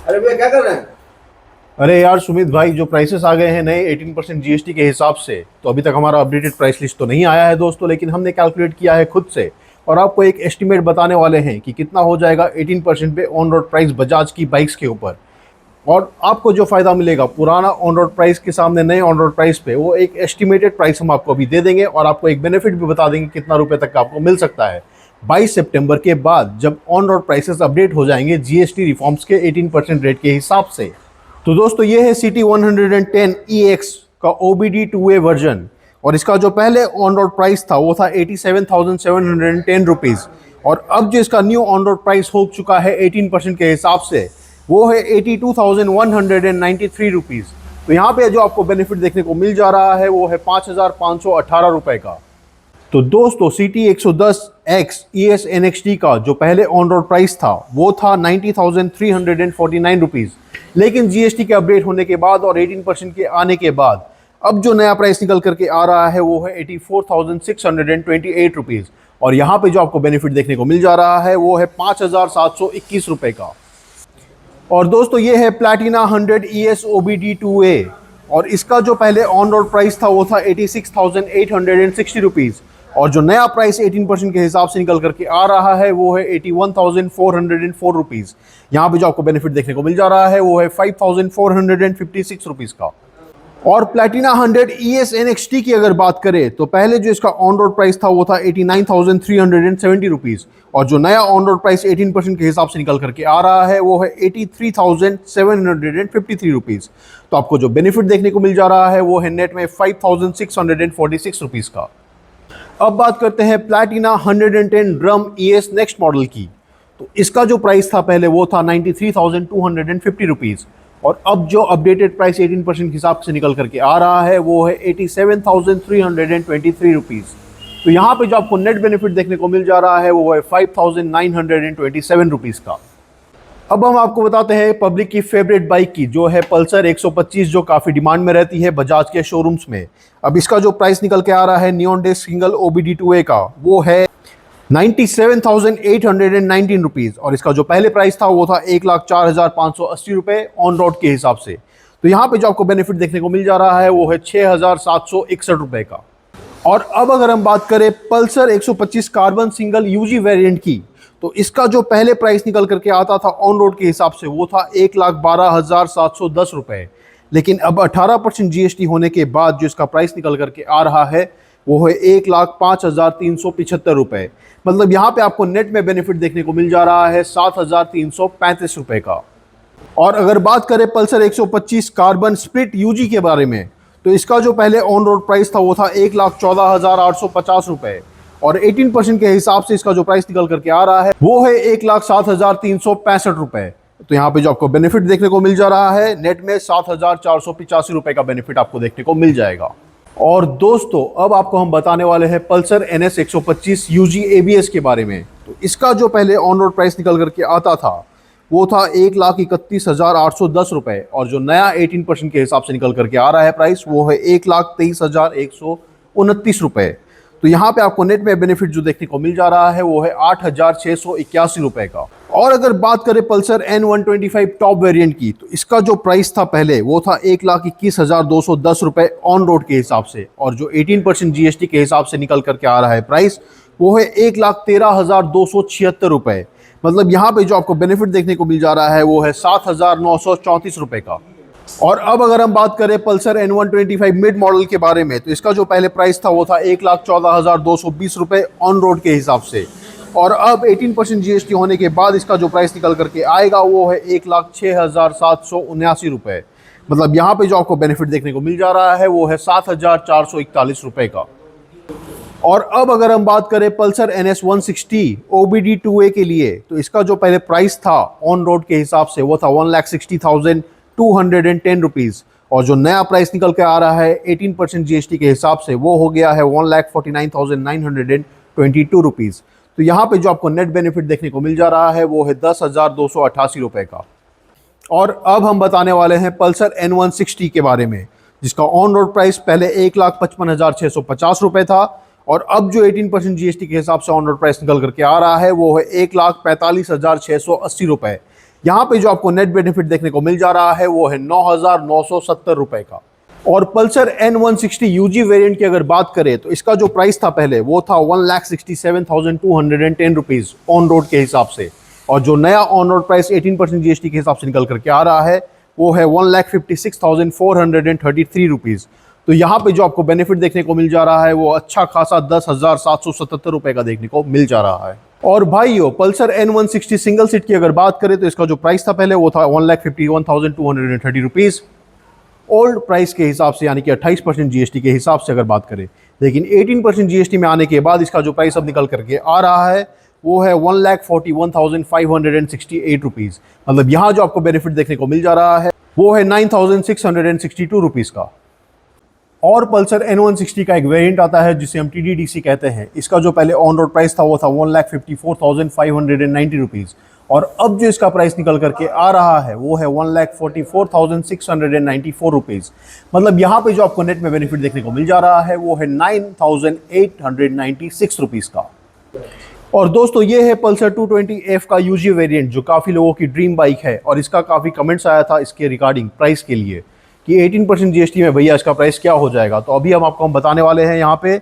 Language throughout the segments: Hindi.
अरे भैया क्या कर रहे हैं? अरे यार सुमित भाई, जो प्राइसेस आ गए हैं नए 18% जीएसटी के हिसाब से, तो अभी तक हमारा अपडेटेड प्राइस लिस्ट तो नहीं आया है दोस्तों, लेकिन हमने कैलकुलेट किया है खुद से और आपको एक एस्टिमेट बताने वाले हैं कि कितना हो जाएगा 18% पे ऑन रोड प्राइस बजाज की बाइक्स के ऊपर। और आपको जो फायदा मिलेगा पुराना ऑन रोड प्राइस के सामने नए ऑन रोड प्राइस पे, वो एक एस्टिमेटेड प्राइस हम आपको अभी दे देंगे और आपको एक बेनिफिट भी बता देंगे कितना रुपए तक का आपको मिल सकता है 22 सितंबर के बाद, जब ऑन रोड प्राइसेस अपडेट हो जाएंगे जीएसटी रिफॉर्म्स के 18% रेट के हिसाब से। तो दोस्तों ये है सिटी 110 EX का OBD2A वर्जन और इसका जो पहले ऑन रोड प्राइस था वो था 87,710 रुपीज़ और अब जो इसका न्यू ऑन रोड प्राइस हो चुका है 18% के हिसाब से वो है 82,193 रुपीज़। तो यहाँ पे जो आपको बेनिफिट देखने को मिल जा रहा है वो है 5,518 रुपये का। तो दोस्तों सिटी 110X ES NXT का जो पहले ऑन रोड प्राइस था वो था 90,349 रुपीज़, लेकिन जीएसटी के अपडेट होने के बाद और 18% के आने के बाद अब जो नया प्राइस निकल करके आ रहा है वो है 84,628 रुपीज़ और यहाँ पे जो आपको बेनिफिट देखने को मिल जा रहा है वो है 5,721 रुपये का। और दोस्तों ये है प्लैटिना 100 ES OBD2A और इसका जो पहले ऑन रोड प्राइस था वो था 86,860 रुपीज़ और जो नया प्राइस 18% के हिसाब से निकल करके आ रहा है वो है 81,404 रुपीज़। यहाँ पे जो आपको बेनिफिट देखने को मिल जा रहा है वो है 5,456 रुपीज़ का। और प्लैटिना 100 ES NXT की अगर बात करें तो पहले जो इसका ऑन रोड प्राइस था वो था 89,370 रुपीज़ और जो नया ऑन रोड प्राइस 18% के हिसाब से निकल करके आ रहा है वो है 83,753 रुपीज़। तो आपको जो बेनिफिट देखने को मिल जा रहा है वो है नेट में 5,646 रुपीज़ का। अब बात करते हैं Platina 110 drum ES next model की। तो इसका जो प्राइस था पहले वो था 93,250 रुपीज़ और अब जो अपडेटेड प्राइस 18% के हिसाब से निकल करके आ रहा है वो है 87,323 रुपीज़। तो यहाँ पे जो आपको नेट बेनिफिट देखने को मिल जा रहा है वो है 5,927 रुपीज़ का। अब हम आपको बताते हैं पब्लिक की फेवरेट बाइक की, जो है पल्सर 125, जो काफ़ी डिमांड में रहती है बजाज के शोरूम्स में। अब इसका जो प्राइस निकल के आ रहा है नियॉन डे सिंगल OBD2A का वो है 97,819 रुपीज़ और इसका जो पहले प्राइस था वो था 1,04,580 रुपये ऑन रोड के हिसाब से। तो यहाँ पे जो आपको बेनिफिट देखने को मिल जा रहा है वो है 6,761 रुपये का। और अब अगर हम बात करें Pulsar 125 carbon single UG variant की, तो इसका जो पहले प्राइस निकल करके आता था ऑन रोड के हिसाब से वो था 1,12,710 रुपये, लेकिन अब 18% जीएसटी होने के बाद जो इसका प्राइस निकल करके आ रहा है वो है 1,05,375 रुपये। मतलब यहाँ पे आपको नेट में बेनिफिट देखने को मिल जा रहा है 7,335 रुपये का। और अगर बात करें पल्सर 125 कार्बन स्प्लिट UG के बारे में, तो इसका जो पहले ऑन रोड प्राइस था वो था 1,14,850 रुपये और 18% के हिसाब से इसका जो प्राइस निकल करके आ रहा है वो है 1,07,365 रुपये। तो यहाँ पे जो आपको बेनिफिट देखने को मिल जा रहा है नेट में 7,485 रुपये का बेनिफिट आपको देखने को मिल जाएगा। और दोस्तों अब आपको हम बताने वाले हैं पल्सर NS 125 UG ABS के बारे में। तो इसका जो पहले ऑन रोड प्राइस निकल करके आता था वो था 1,31,810 रुपये और जो नया 18% के हिसाब से निकल करके आ रहा है प्राइस वो है 1,23,129 रुपये। तो यहाँ पे आपको नेट में बेनिफिट जो देखने को मिल जा रहा है वो है 8,681 रुपये का। और अगर बात करें पल्सर N125 टॉप वेरिएंट की, तो इसका जो प्राइस था पहले वो था 1,21,210 रुपये ऑन रोड के हिसाब से और जो 18% जीएसटी के हिसाब से निकल करके आ रहा है प्राइस वो है 1,13,276 रुपये। मतलब यहाँ पे जो आपको बेनिफिट देखने को मिल जा रहा है वो है 7,934 रुपये का। और अब अगर हम बात करें पल्सर N125 मिड मॉडल के बारे में, तो इसका जो पहले प्राइस था वो था 1,14,220 रुपये ऑन रोड के हिसाब से और अब 18% जीएसटी होने के बाद इसका जो प्राइस निकल करके आएगा वो है 1,06,779 रुपये। मतलब यहाँ पे जो आपको बेनिफिट देखने को मिल जा रहा है वो है 7,441 रुपये का। और अब अगर हम बात करें पल्सर NS 160 OBD2A के लिए, तो इसका जो पहले प्राइस था ऑन रोड के हिसाब से वो था 1,60,210 रुपीज़ और जो नया प्राइस निकल के आ रहा है 18% जीएसटी के हिसाब से वो हो गया है 1,49,922 रुपीज़। तो यहाँ पे जो आपको नेट बेनिफिट देखने को मिल जा रहा है वो है 10,288 रुपये का। और अब हम बताने वाले हैं पल्सर N160 के बारे में, जिसका ऑन रोड प्राइस पहले 1,55,650 रुपये था और अब जो 18% जीएसटी के हिसाब से ऑन रोड प्राइस निकल करके आ रहा है वो है 1,45,680 रुपये। यहाँ पे जो आपको नेट बेनिफिट देखने को मिल जा रहा है वो है 9,970 रुपए का। और पल्सर N160 यूजी वेरिएंट की अगर बात करें तो इसका जो प्राइस था पहले वो था 1,67,210 रुपीज़ ऑन रोड के हिसाब से, और जो नया ऑन रोड प्राइस 18% जीएसटी के हिसाब से निकल करके आ रहा है वो है 1,56,433 रुपीज़। तो यहाँ पे जो आपको बेनिफिट देखने को मिल जा रहा है वो अच्छा खासा 10,777 रुपए का देखने को मिल जा रहा है। और भाइयों पल्सर N160 सिंगल सीट की अगर बात करें तो इसका जो प्राइस था पहले वो था 1,51,230 रुपीज़ ओल्ड प्राइस के हिसाब से, यानी कि 28% जीएसटी के हिसाब से अगर बात करें। लेकिन 18% जीएसटी में आने के बाद इसका जो प्राइस अब निकल करके आ रहा है वो है 1,41,568 रुपीज़। मतलब यहाँ जो आपको बेनिफिट देखने को मिल जा रहा है वो है 9,662 रुपीज़ का। और पल्सर N160 का एक वेरिएंट आता है जिसे हम TDDC कहते हैं। इसका जो पहले ऑन रोड प्राइस था वो था 1,54,590 रुपीज़, और अब जो इसका प्राइस निकल करके आ रहा है वो है 1,44,694 रुपीज़। मतलब यहाँ पे जो आपको नेट में बेनिफिट देखने को मिल जा रहा है वो है 9,896 रुपीज़ का। और दोस्तों ये है पल्सर 220F का यूजी वेरिएंट जो काफ़ी लोगों की ड्रीम बाइक है, और इसका काफ़ी कमेंट्स आया था इसके रिगार्डिंग प्राइस के लिए कि 18% जीएसटी में भैया इसका प्राइस क्या हो जाएगा। तो अभी हम बताने वाले हैं यहाँ पे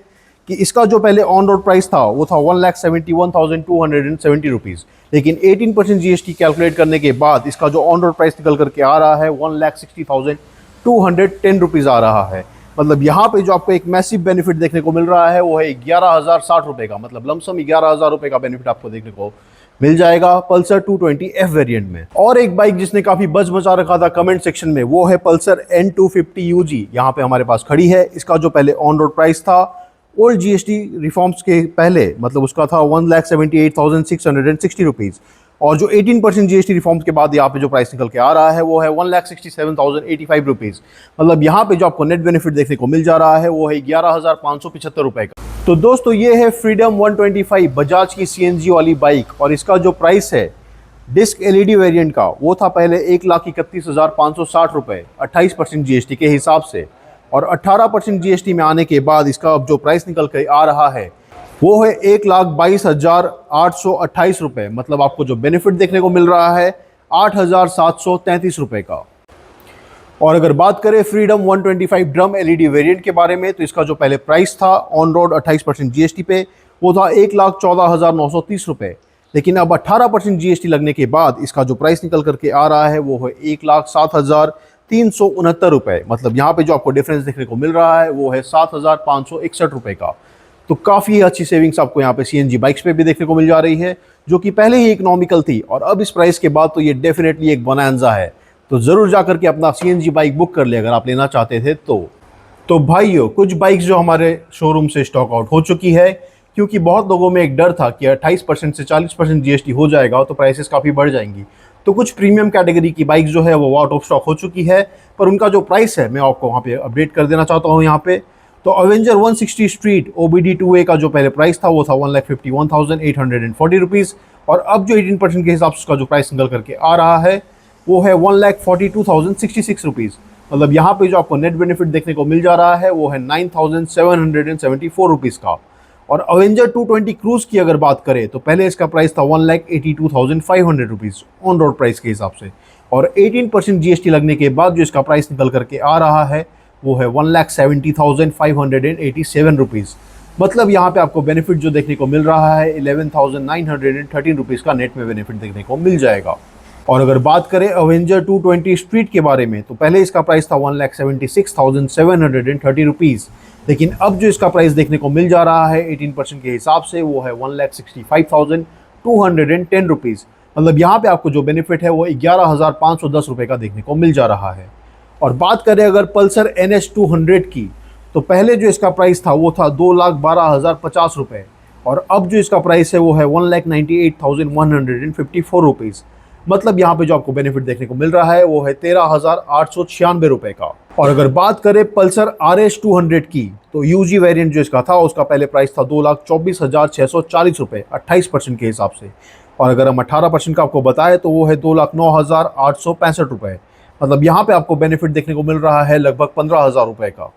कि इसका जो पहले ऑन रोड प्राइस था वो था 1,71,270 रुपीज़, लेकिन 18% जीएसटी कैलकुलेट करने के बाद इसका जो ऑन रोड प्राइस निकल करके आ रहा है 1,60,210 रुपीज़ आ रहा है। मतलब यहाँ पे जो आपको एक मैसिव बेनिफिट देखने को मिल रहा है वो है 11,060 रुपये का, मतलब लमसम 11,000 रुपये का बेनिफिट आपको देखने को मिल जाएगा पल्सर 220F वेरिएंट में। और एक बाइक जिसने काफ़ी बज़ मचा रखा था कमेंट सेक्शन में वो है पल्सर N250 UG। यहाँ पे हमारे पास खड़ी है। इसका जो पहले ऑन रोड प्राइस था ओल्ड जीएसटी रिफॉर्म्स के पहले, मतलब उसका था 1,78,660 रुपीज़, और जो 18% जीएसटी रिफॉर्म्स के बाद यहाँ पे जो प्राइस निकल के आ रहा है वो है 1,67,085 रुपीज़। मतलब यहाँ पे जो आपको नेट बेनिफिट देखने को मिल जा रहा है वो है 11,575 रुपये का। तो दोस्तों ये है फ्रीडम 125 बजाज की सीएनजी वाली बाइक, और इसका जो प्राइस है डिस्क एलईडी वेरिएंट का वो था पहले 1,31,560 रुपये 28% जीएसटी के हिसाब से, और 18% जीएसटी में आने के बाद इसका अब जो प्राइस निकल के आ रहा है वो है 1,22,828 रुपये। मतलब आपको जो बेनिफिट देखने को मिल रहा है 8,733 रुपये का। और अगर बात करें फ्रीडम 125 ड्रम एलईडी वेरिएंट के बारे में तो इसका जो पहले प्राइस था ऑन रोड 28% जीएसटी पे वो था 1,14,930 रुपये, लेकिन अब 18% जीएसटी लगने के बाद इसका जो प्राइस निकल करके आ रहा है वो है 1,07,369 रुपये। मतलब यहाँ पे जो आपको डिफरेंस देखने को मिल रहा है वो है 7,561 रुपये का। तो काफ़ी अच्छी सेविंग्स आपको यहाँ पे सीएनजी बाइक्स पे भी देखने को मिल जा रही है, जो कि पहले ही इकोनॉमिकल थी, और अब इस प्राइस के बाद तो ये डेफिनेटली एक बोनांजा है। तो ज़रूर जा करके अपना सीएनजी बाइक बुक कर ले अगर आप लेना चाहते थे तो भाइयों कुछ बाइक्स जो हमारे शोरूम से स्टॉक आउट हो चुकी है, क्योंकि बहुत लोगों में एक डर था कि 28% से 40% जीएसटी हो जाएगा तो प्राइसेस काफ़ी बढ़ जाएंगी। तो कुछ प्रीमियम कैटेगरी की बाइक जो है वो आउट ऑफ स्टॉक हो चुकी है, पर उनका जो प्राइस है मैं आपको वहाँ पे अपडेट कर देना चाहता हूँ यहाँ पे। तो अवेंजर 160 स्ट्रीट OBD2A का जो पहले प्राइस था वो था 1,51,840 रुपीज़, और अब जो 18% के हिसाब से उसका जो प्राइस निकल करके आ रहा है वो है 1,42,066 रुपीज़। मतलब यहाँ पे जो आपको नेट बेनिफिट देखने को मिल जा रहा है वो है 9,774 रुपीज़ का। और अवेंजर 220 क्रूज़ की अगर बात करें तो पहले इसका प्राइस था 1,82,500 रुपीज़ ऑन रोड प्राइस के हिसाब से, और 18% जीएसटी लगने के बाद जो इसका प्राइस निकल करके आ रहा है वो है 1,70,587 रुपीज़। मतलब यहाँ पे आपको बेनिफिट जो देखने को मिल रहा है 11,913 रुपीज़ का नेट में बेनिफिट देखने को मिल जाएगा। और अगर बात करें अवेंजर 220 स्ट्रीट के बारे में तो पहले इसका प्राइस था 1,76,730 रुपीज़, लेकिन अब जो इसका प्राइस देखने को मिल जा रहा है 18% के हिसाब से वो है 1,65,210 रुपीज़। मतलब यहाँ पे आपको जो बेनिफिट है वो 11,510 रुपये का देखने को मिल जा रहा है। और बात करें अगर पल्सर NS200 की तो पहले जो इसका प्राइस था वो था 2,12,050 रुपये, और अब जो इसका प्राइस है वो है 1,98,154 रुपीज़। मतलब यहाँ पे जो आपको बेनिफिट देखने को मिल रहा है वो है 13,896 रुपये का। और अगर बात करें पल्सर RS200 की तो यूजी वेरिएंट जो इसका था उसका पहले प्राइस था 2,24,640 रुपये 28% के हिसाब से, और अगर हम 18% का आपको बताएं तो वो है 2,09,865 रुपये। मतलब यहाँ पे आपको बेनिफिट देखने को मिल रहा है लगभग 15,000 रुपये का।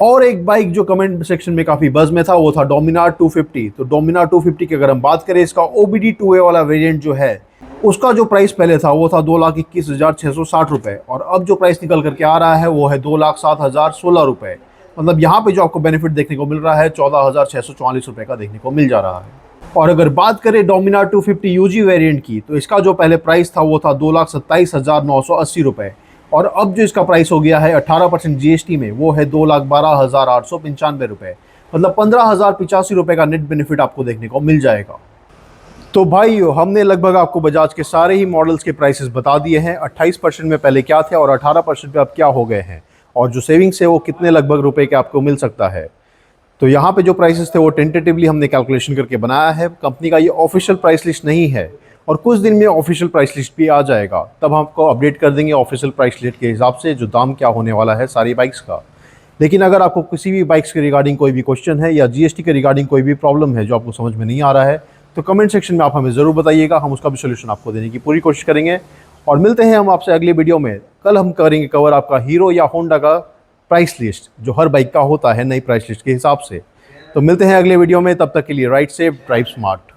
और एक बाइक जो कमेंट सेक्शन में काफ़ी बज़ में था वो था डोमिनार 250। तो डोमिनार 250 की अगर हम बात करें इसका OBD2A वाला वेरिएंट जो है उसका जो प्राइस पहले था वो था 2,21,660 रुपये, और अब जो प्राइस निकल करके आ रहा है वो है 2,07,016 रुपये। मतलब यहाँ पे जो आपको बेनिफिट देखने को मिल रहा है 14,644 रुपये का देखने को मिल जा रहा है। और अगर बात करें डोमिनार 250 यूजी वेरिएंट की, तो इसका जो पहले प्राइस था वो था 2,27,980 रुपये, और अब जो इसका प्राइस हो गया है 18% जीएसटी में वो है 2,12,895 रुपये। मतलब 15,085 रुपये का नेट बेनिफिट आपको देखने को मिल जाएगा। तो भाइयों, हमने लगभग आपको बजाज के सारे ही मॉडल्स के प्राइसेस बता दिए हैं। 28% में पहले क्या थे और 18% पे अब क्या हो गए हैं, और जो सेविंग्स है वो कितने लगभग रुपए के आपको मिल सकता है। तो यहाँ पे जो प्राइसेस थे वो टेंटेटिवली हमने कैलकुलेशन करके बनाया है। कंपनी का ये ऑफिशियल प्राइस लिस्ट नहीं है, और कुछ दिन में ऑफिशियल प्राइस लिस्ट भी आ जाएगा, तब हम आपको अपडेट कर देंगे ऑफिशियल प्राइस लिस्ट के हिसाब से जो दाम क्या होने वाला है सारी बाइक्स का। लेकिन अगर आपको किसी भी बाइक्स के रिगार्डिंग कोई भी क्वेश्चन है या जीएसटी के रिगार्डिंग कोई भी प्रॉब्लम है जो आपको समझ में नहीं आ रहा है, तो कमेंट सेक्शन में आप हमें ज़रूर बताइएगा, हम उसका भी सोल्यूशन आपको देने की पूरी कोशिश करेंगे। और मिलते हैं हम आपसे अगले वीडियो में। कल हम करेंगे कवर आपका हीरो या होंडा का प्राइस लिस्ट, जो हर बाइक का होता है नई प्राइस लिस्ट के हिसाब से। तो मिलते हैं अगले वीडियो में, तब तक के लिए राइड सेफ, ड्राइव स्मार्ट।